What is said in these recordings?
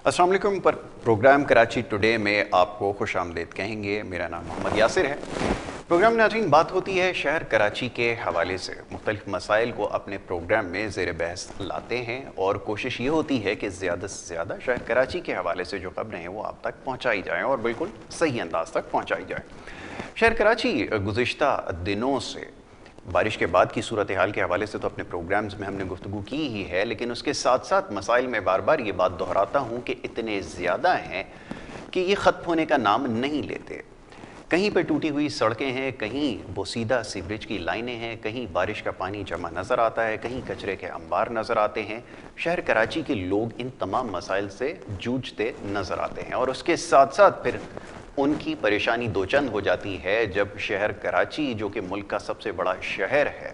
अस्सलाम वालेकुम। पर प्रोग्राम कराची टुडे में आपको खुश आमदीद कहेंगे। मेरा नाम मोहम्मद यासिर है। प्रोग्राम में नाज़रीन बात होती है शहर कराची के हवाले से मुख्तलिफ मसाइल को अपने प्रोग्राम में ज़ेर बहस लाते हैं और कोशिश ये होती है कि ज़्यादा से ज़्यादा शहर कराची के हवाले से जो खबरें हैं वो आप तक पहुँचाई जाएँ और बिल्कुल सही अंदाज तक पहुँचाई जाए। शहर कराची गुज़िश्ता दिनों से बारिश के बाद की सूरत हाल के हवाले से तो अपने प्रोग्राम्स में हमने गुफ्तगू की ही है, लेकिन उसके साथ साथ मसाइल में बार बार ये बात दोहराता हूँ कि इतने ज़्यादा हैं कि ये ख़त्म होने का नाम नहीं लेते। कहीं पे टूटी हुई सड़कें हैं, कहीं बोसीदा सीवरेज की लाइनें हैं, कहीं बारिश का पानी जमा नज़र आता है, कहीं कचरे के अंबार नज़र आते हैं। शहर कराची के लोग इन तमाम मसाइल से जूझते नज़र आते हैं और उसके साथ साथ फिर उनकी परेशानी दो चंद हो जाती है जब शहर कराची, जो कि मुल्क का सबसे बड़ा शहर है,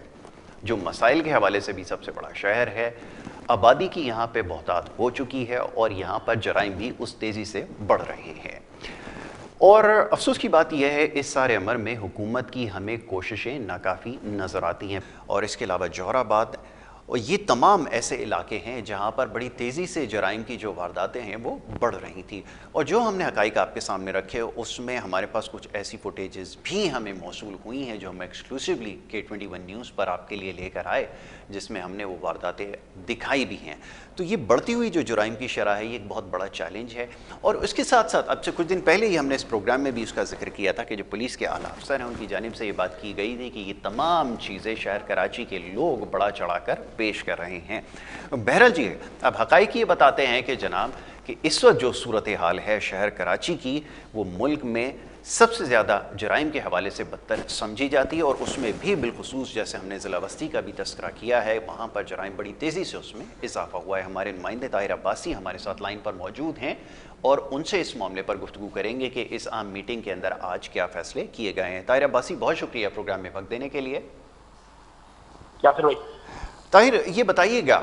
जो मसाइल के हवाले से भी सबसे बड़ा शहर है, आबादी की यहाँ पे बहुतात हो चुकी है और यहाँ पर जराइम भी उस तेज़ी से बढ़ रहे हैं। और अफसोस की बात यह है इस सारे अमर में हुकूमत की हमें कोशिशें नाकाफ़ी नज़र आती हैं। और इसके अलावा जौहराबाद और ये तमाम ऐसे इलाके हैं जहाँ पर बड़ी तेज़ी से जराइम की जो वारदातें हैं वो बढ़ रही थी। और जो हमने हक़ाइक़ आपके सामने रखे उसमें हमारे पास कुछ ऐसी फुटेजेस भी हमें मौसूल हुई हैं जो हम एक्सक्लूसिवली K21 न्यूज़ पर आपके लिए लेकर आए, जिसमें हमने वो वारदातें दिखाई भी हैं। तो ये बढ़ती हुई जो जुराइम की शरह है ये एक बहुत बड़ा चैलेंज है। और उसके साथ साथ अब से कुछ दिन पहले ही हमने इस प्रोग्राम में भी उसका जिक्र किया था कि जो पुलिस के आला अफसर हैं उनकी जानिब से ये बात की गई थी कि ये तमाम चीज़ें शहर कराची के लोग बढ़ा चढ़ा कर पेश कर रहे हैं। बहरहाल जी, अब हक़ाइक़ ये बताते हैं कि जनाब कि इस वक्त जो सूरत हाल है शहर कराची की, वो मुल्क में सबसे ज़्यादा जराइम के हवाले से बदतर समझी जाती है और उसमें भी बिलखुसूस जैसे हमने ज़िला बस्ती का भी तस्करा किया है, वहाँ पर जराइम बड़ी तेज़ी से उसमें इजाफा हुआ है। हमारे नुमाइंदे ताहिर अब्बासी हमारे साथ लाइन पर मौजूद हैं और उनसे इस मामले पर गुफ्तगू करेंगे कि इस आम मीटिंग के अंदर आज क्या फ़ैसले किए गए हैं। ताहिर अब्बासी, बहुत शुक्रिया प्रोग्राम में वक्त देने के लिए। क्या फिर भाई ताहिर, ये बताइएगा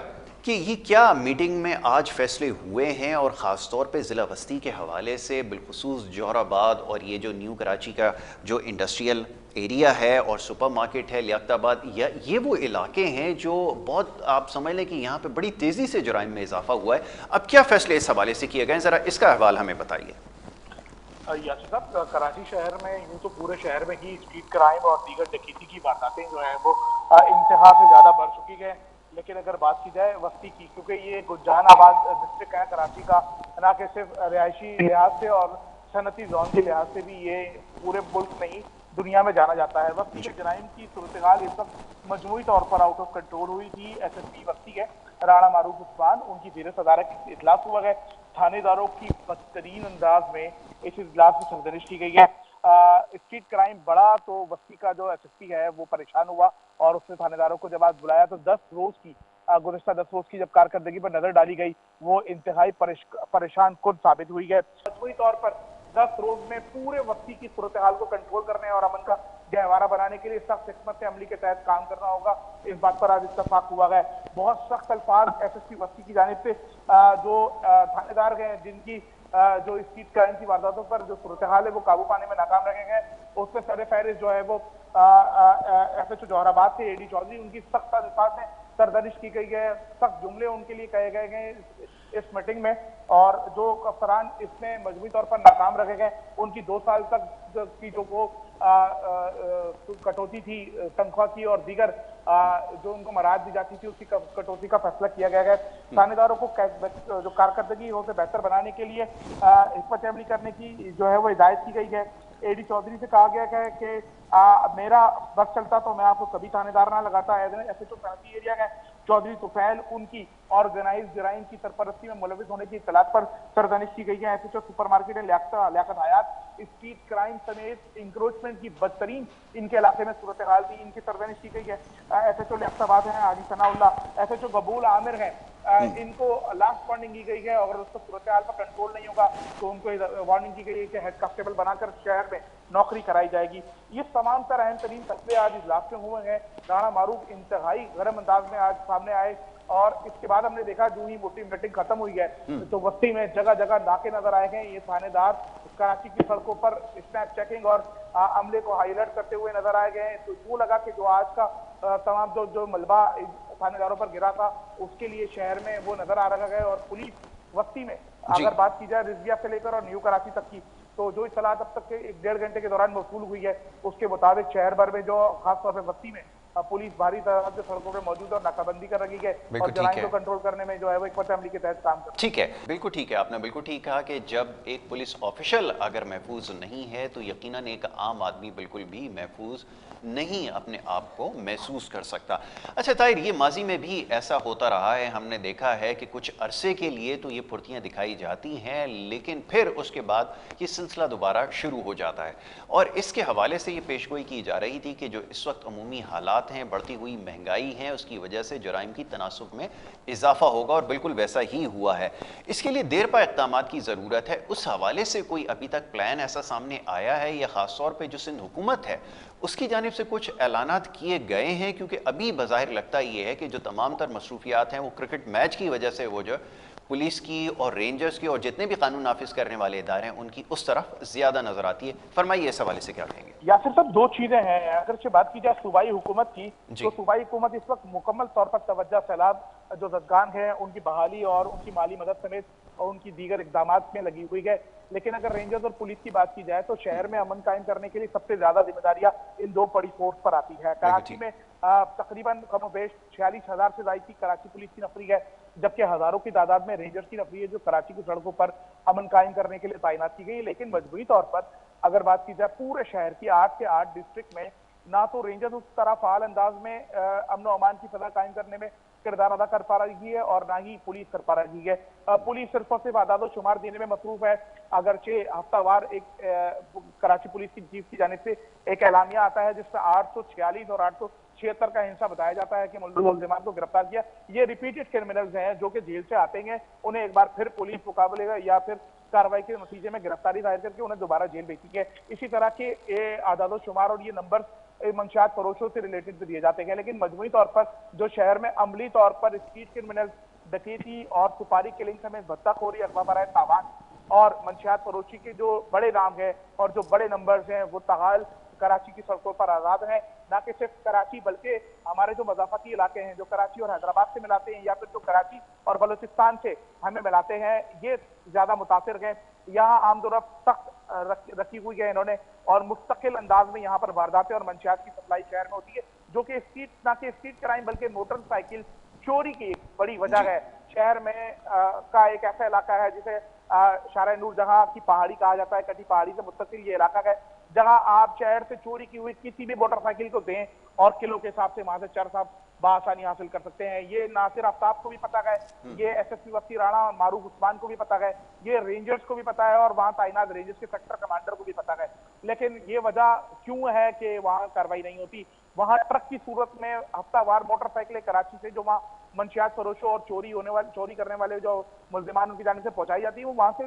कि ये क्या मीटिंग में आज फैसले हुए हैं और ख़ास तौर पे ज़िला बस्ती के हवाले से, बिलखुसूस जौहराबाद और ये जो न्यू कराची का जो इंडस्ट्रियल एरिया है और सुपर मार्केट है लियाकताबाद, या ये वो इलाके हैं जो बहुत, आप समझ लें कि यहाँ पे बड़ी तेज़ी से जुराइम में इजाफा हुआ है। अब क्या फ़ैसले इस हवाले से किए गए, ज़रा इसका अहवाल हमें बताइए। यासिर साहब, कराची शहर में यूं तो पूरे शहर में ही स्ट्रीट क्राइम और दीगर डकैती की वारदातें जो हैं वो इंतहा से ज़्यादा बढ़ चुकी है। लेकिन अगर बात की जाए बस्ती की, क्योंकि ये जहानाबाद डिस्ट्रिक्ट है कराची का, ना कि सिर्फ रिहायशी लिहाज से और सनती जोन के लिहाज से भी ये पूरे मुल्क में ही दुनिया में जाना जाता है। बस्ती के जराइम की सूरत हाल इस वक्त मजमूई तौर पर आउट ऑफ कंट्रोल हुई थी। SSP बस्ती है राणा मारूफ उस्मान, उनकी ज़ेर सदारत इजलास हुआ है। थानेदारों की बदतरीन अंदाज में इस इजलास में सरजनिश की गई है। स्ट्रीट क्राइम बढ़ा तो बस्ती का जो SSP है वो परेशान हुआ और उसने थानेदारों को जब आज बुलाया तो 10 रोज की गुज़िश्ता 10 रोज की जब कारकर्दगी पर नजर डाली गई, वो इंतहाई परेशान कुन साबित हुई है। मजमूई तौर पर 10 रोज में पूरे बस्ती की सूरत हाल को कंट्रोल करने और अमन का गहवारा बनाने के लिए सख्त हिकमत अमली के तहत काम करना होगा। इस बात पर आज इत्तफाक हुआ है। बहुत सख्त अल्फाज SSP बस्ती की जानिब से जो थानेदार हैं जिनकी जो स्ट्रीट क्राइम की वारदातों पर जो सूरत हाल है वो काबू पाने में नाकाम रहे गए, उसमें सर फहरिस्त जो है वो FHO जौहराबाद से AD चौधरी, उनकी सख्त अल्फाज में सरजनिश की गई है, सख्त जुमले उनके लिए कहे गए हैं इस मीटिंग में। और जो अफसरान इसमें मजबूरी तौर पर नाकाम रखे गए, उनकी 2 साल तक की जो वो कटौती थी तनख्वाह की और दीगर जो उनको मराहत दी जाती थी उसकी कटौती का फैसला किया गया है। थानेदारों को जो कारकर्दगी है उसे बेहतर बनाने के लिए हिकमत अमली करने की जो है वो हिदायत की गई है। AD चौधरी से कहा गया है कि मेरा बस चलता तो मैं आपको कभी थानेदार ना लगाता। FHO सनती एरिया है चौधरी तुफैल, उनकी ऑर्गेनाइज जराइम की सरपरस्ती में मुलविस होने की इत्तलात पर सरजनिश की गई है। FHO सुपर मार्केट है लियाकत हयात, स्ट्रीट क्राइम समेत इंक्रोचमेंट की बदतरीन इनके इलाके में सूरत हाल थी, इनकी सरजनिश की गई है। FHO लियाकताबाद है हाजी सनाउल्लाह, FHO कबूल आमिर है, इनको लास्ट वार्निंग की गई है। अगर उसका सूरत हाल पर कंट्रोल नहीं होगा तो उनको वार्निंग की गई है कि हेड कांस्टेबल बनाकर शहर में नौकरी कराई जाएगी। ये तमाम तर अहम तरीन फैसले आज इजलास में हुए हैं। राणा मारूफ इंतहाई गर्म अंदाज में आज सामने आए और इसके बाद हमने देखा जो ही मोटी मीटिंग खत्म हुई है तो बस्ती में जगह जगह नाके नजर आए हैं। ये थानेदार कराची की सड़कों पर स्नैप चेकिंग और अमले को हाईलाइट करते हुए नजर आए गए। तो यूं लगा कि जो आज का तमाम जो मलबा थानेदारों पर गिरा था उसके लिए शहर में वो नजर आ रहा है और पुलिस बस्ती में जी। अगर बात की जाए रिजविया से लेकर और न्यू कराची तक की, तो जो इत्तलात अब तक के 1.5 घंटे के दौरान मौसूल हुई है, उसके मुताबिक शहर भर में जो खासतौर पर बस्ती में पुलिस भारी तादाद में सड़कों पर मौजूद है और नाकाबंदी कर रखी है बिल्कुल और ठीक जराइम है। को कंट्रोल करने में जो है वो हिकमत अमली के तहत काम कर रही ठीक है, बिल्कुल ठीक है, आपने बिल्कुल ठीक कहा कि जब एक पुलिस ऑफिशियल अगर महफूज नहीं है तो यकीनन एक आम आदमी बिल्कुल भी महफूज नहीं अपने आप को महसूस कर सकता। अच्छा ताहिर, ये माजी में भी ऐसा होता रहा है, हमने देखा है कि कुछ अरसे के लिए तो ये फुर्तियाँ दिखाई जाती हैं, लेकिन फिर उसके बाद ये सिलसिला दोबारा शुरू हो जाता है। और इसके हवाले से ये पेशगोई की जा रही थी कि जो इस वक्त अमूमी हालात हैं, बढ़ती हुई महंगाई है, उसकी वजह से जराइम की तनासुब में इजाफा होगा और बिल्कुल वैसा ही हुआ है। इसके लिए देर पा इक़दामात की ज़रूरत है। उस हवाले से कोई अभी तक प्लान ऐसा सामने आया है या ख़ास तौर पे जो सिंध हुकूमत है उसकी जानिब से कुछ ऐलानात किए गए हैं? क्योंकि अभी बज़ाहिर लगता ये है कि जो तमाम तर मसरूफियात हैं वो क्रिकेट मैच की वजह से वो जो पुलिस की और रेंजर्स की और जितने भी कानून नाफिज करने वाले इदारे हैं उनकी उस तरफ ज़्यादा नज़र आती है। फरमाइए इस हवाले से क्या कहेंगे? यासिर साहब, दो चीजें हैं। अगर से बात की जाए सूबाई हुकूमत की, जी। तो सूबाई हुकूमत इस वक्त मुकम्मल तौर पर तवज्जो सैलाब जो जदगान है उनकी बहाली और उनकी माली मदद समेत और उनकी दीगर इकदाम में लगी हुई है। लेकिन अगर रेंजर्स और पुलिस की बात की जाए तो शहर में अमन कायम करने के लिए सबसे ज्यादा जिम्मेदारियां इन दो बड़ी फोर्स पर आती है। कराची में तकरीबन कमोबेश 46,000 से ज्यादा की कराची पुलिस की नफरी है, जबकि हजारों की तादाद में रेंजर्स की नफरी है जो कराची की सड़कों पर अमन कायम करने के लिए तैनात की गई है। लेकिन मजबूरी तौर पर अगर बात की जाए पूरे शहर की 8 के 8 डिस्ट्रिक्ट में ना तो रेंजर्स उस तरह फाल अंदाज में अमन और अमान की फजा कायम करने में किरदार अदा कर पा रही है और ना ही पुलिस कर पा रही है। पुलिस सिर्फ और सिर्फ आदाद शुमार देने में मसरूफ है। अगरचे हफ्तावार एक कराची पुलिस की चीफ की जानिब से एक ऐलानिया आता है जिसमें 846 और 876 का हिस्सा बताया जाता है कि मुलजिमान को गिरफ्तार किया। ये रिपीटेड क्रिमिनल्स हैं जो कि जेल से आते हैं, उन्हें एक बार फिर पुलिस मुकाबले या फिर कार्रवाई के नतीजे में गिरफ्तारी जाहिर करके उन्हें दोबारा जेल भेजी है। इसी तरह के आदाद शुमार और ये नंबर मंशियात फरोशों से रिलेटेड दिए जाते हैं। लेकिन मजमूई तौर पर जो शहर में अमली तौर पर स्ट्रीट क्रिमिनल, डकैती और सुपारी किलिंग समेत भत्ताखोरी, अगवा बराए तावान और मंशियात फरोशी के जो बड़े नाम है और जो बड़े नंबर्स हैं वो तहाल कराची की सड़कों पर आजाद है। न कि सिर्फ कराची बल्कि हमारे जो मजाफती इलाके हैं जो कराची और हैदराबाद से मिलाते हैं या फिर जो कराची और बलूचिस्तान से हमें मिलाते हैं, ये ज्यादा मुतासिर हैं। यहाँ आमदोरफ्त सख्त रखी हुई है इन्होंने और मुस्तकिल अंदाज में यहाँ पर वारदातें और मंशियात की सप्लाई शहर में होती है, जो कि न कि स्ट्रीट क्राइम बल्कि मोटरसाइकिल चोरी की एक बड़ी वजह है। शहर में का एक ऐसा इलाका है जिसे शारा नूर जहां की पहाड़ी कहा जाता है, कटी पहाड़ी से मुत्तसिल ये इलाका है जहां आप शहर से चोरी की हुई किसी भी मोटरसाइकिल को दें और किलो के हिसाब से वहां से चर साहब बआसानी हासिल कर सकते हैं। ये नासिर आफ्ताब को भी पता है, ये एसएसपी वक्ती राणा मारूफ उस्मान को भी पता है, ये रेंजर्स को भी पता है और वहां तैनात रेंजर्स के सेक्टर कमांडर को भी पता है। लेकिन ये वजह क्यों है कि वहां कार्रवाई नहीं होती? वहां ट्रक की सूरत में हफ्तावार मोटरसाइकिलें कराची से जो वहां मंशियात फरोशों और चोरी करने वाले जो मुल्जिमान उनकी जाने से पहुंचाई जाती है वो वहां से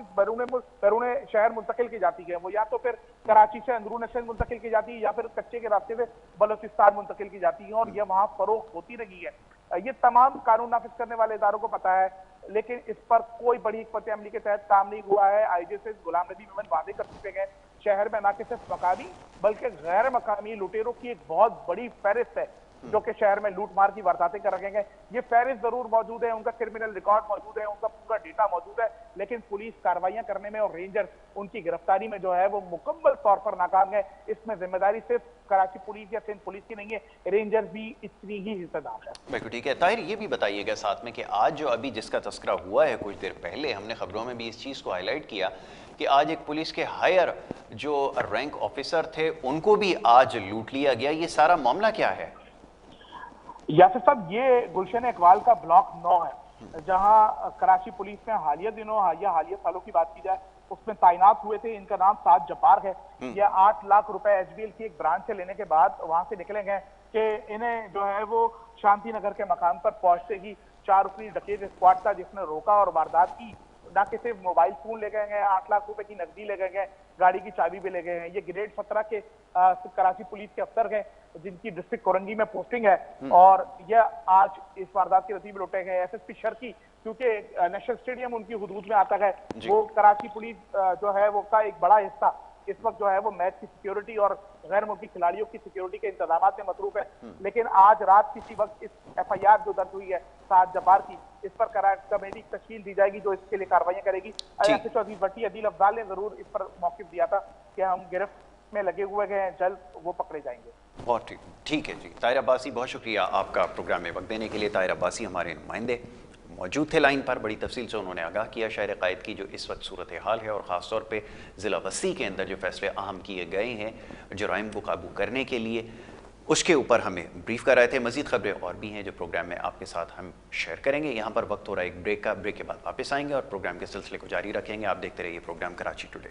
बैरून शहर मुंतकिल की जाती है। वो या तो फिर कराची से अंदरून शहर मुंतकिल की जाती है या फिर कच्चे के रास्ते से बलोचिस्तान मुंतकिल की जाती है और ये वहां फरोख्त होती रही है। ये तमाम कानून नाफिज करने वाले इदारों को पता है, लेकिन इस पर कोई बड़ी हिकमत अमली के तहत काम नहीं हुआ है। आईजी से गुलाम नबी मेमन वादे कर चुके हैं शहर में न कि सिर्फ मकामी बल्कि गैर मकामी लुटेरों की एक बहुत बड़ी फहरिस्त है जो कि शहर में लूट मार की वारदातें कर रखेंगे। ये फहरिस्त जरूर मौजूद है, उनका क्रिमिनल रिकॉर्ड मौजूद है, उनका पूरा डेटा मौजूद है, लेकिन पुलिस कार्रवाइयां करने में और रेंजर्स उनकी गिरफ्तारी में जो है वो मुकम्मल तौर पर नाकाम है। इसमें जिम्मेदारी सिर्फ कराची पुलिस या सिंध पुलिस की नहीं है, रेंजर्स भी इतनी ही हिस्सेदार है। बिल्कुल ठीक है। ताहिर, ये भी बताइएगा साथ में कि आज जो अभी जिसका तस्करा हुआ है कुछ देर पहले, हमने खबरों में भी इस चीज़ को हाईलाइट किया कि आज एक पुलिस के हायर जो रैंक ऑफिसर थे उनको भी आज लूट लिया गया। ये सारा मामला क्या है? यासिर साहब, ये गुलशन इकबाल का ब्लॉक 9 है जहां कराची पुलिस में हालिया दिनों या हालिया सालों की बात की जाए उसमें तैनात हुए थे। इनका नाम साद जब्बार है। ये 8 लाख रुपए एचबीएल की एक ब्रांच से लेने के बाद वहां से निकले गए कि इन्हें जो है वो शांति नगर के मकाम पर पहुंचते ही 4 रुपये डकैत स्क्वाड था जिसने रोका और वारदात की। ना कि सिर्फ मोबाइल फोन ले गए हैं, 8 लाख रुपए की नकदी ले गए हैं, गाड़ी की चाबी भी ले गए हैं। ये ग्रेड 17 के कराची पुलिस के अफसर हैं जिनकी डिस्ट्रिक्ट कोरंगी में पोस्टिंग है और यह आज इस वारदात के नतीजे में लौटे गए। एसएसपी शर्की, क्योंकि नेशनल स्टेडियम उनकी हुदूद में आता है, वो कराची पुलिस जो है वो का एक बड़ा हिस्सा इस वक्त जो है वो मैच की सिक्योरिटी और गैर मुल्की खिलाड़ियों की सिक्योरिटी के इंतजाम में मसरूफ है। लेकिन आज रात किसी वक्त इस FIR जो दर्ज हुई है साद जब्बार की, इस पर कमेटी तश्कील दी जाएगी जो इसके लिए कार्रवाई करेगी। चौधरी भट्टी अदील अफजाल ने जरूर इस पर मौक़िफ़ दिया था कि हम गिरफ्त में लगे हुए हैं, जल्द वो पकड़े जाएंगे। बहुत ठीक है जी। ताहिर अब्बासी, बहुत शुक्रिया आपका प्रोग्राम में वक्त देने के लिए। ताहिर अब्बासी हमारे नुमाइंदे मौजूद थे लाइन पर, बड़ी तफसील से उन्होंने आगाह किया शहर क़ायद की जो इस वक्त सूरत हाल है और ख़ास तौर पे ज़िला वस्ती के अंदर जो फैसले अहम किए गए हैं जुराइम को काबू करने के लिए, उसके ऊपर हमें ब्रीफ कर रहे थे। मज़ीद खबरें और भी हैं जो प्रोग्राम में आपके साथ हम शेयर करेंगे। यहाँ पर वक्त हो रहा है एक ब्रेक का, ब्रेक के बाद वापस आएंगे और प्रोग्राम के सिलसिले को जारी रखेंगे। आप देखते रहिए प्रोग्राम कराची टुडे।